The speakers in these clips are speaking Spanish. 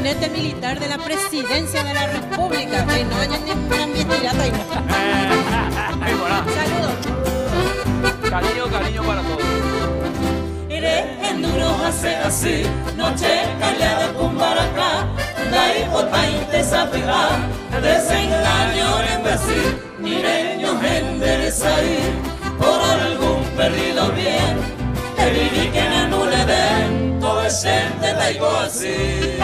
gabinete militar de la presidencia de la República. Que no hayan ni investigado ahí. Saludos. Cariño para todos. Iré en duro hace así, noche callada con baracá, dai potainte sapigá, desengaño en Brasil, nireños enderezai, por algún perdido bien, el viví que no le den, todo es gente taigo así.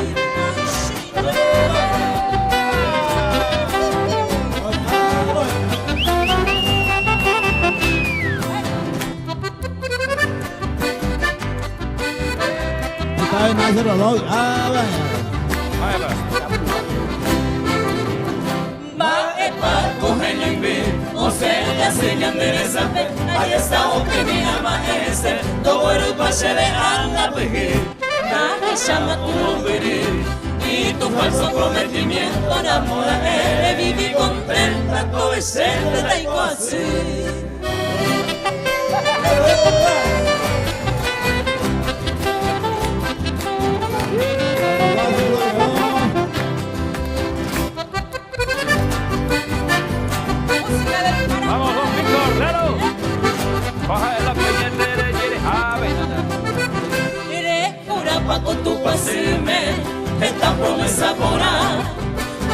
Ay, no hace reloj. Ah, Va epa, cogeño en vi, o sea, ya se endereza, ahí está o que mi alma es, todo el pase de anda pedir, nadie llama tu nombre y tu falso prometimiento enamora, viví contenta, todo es gente taigo así. Vamos, don Víctor, claro. Baja la pendiente de Iré Urapa con tu pasime, esta promesa porá,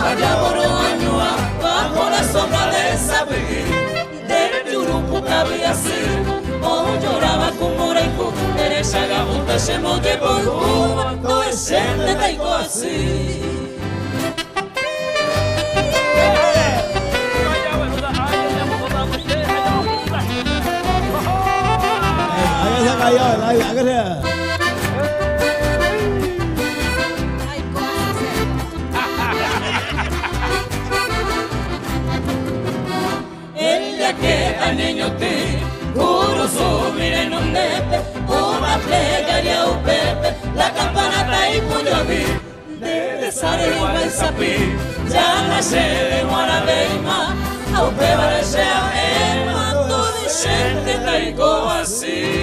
allá por Oañua, bajo la sombra de esa del Yurupu cabía así, o lloraba con Moreiku, derecha gabuta, shemo que por Cuba, todo es gente taigo así. ahí se cayó, ahí, hágase. Ay, cosas. El día que al niño te juro subiré en un nepe, una plegaria o pepe, la campanata y puñaví, de Sareba el sapí, ya nace de Guarabeima, a un pebar sea el mando de gente taigo así.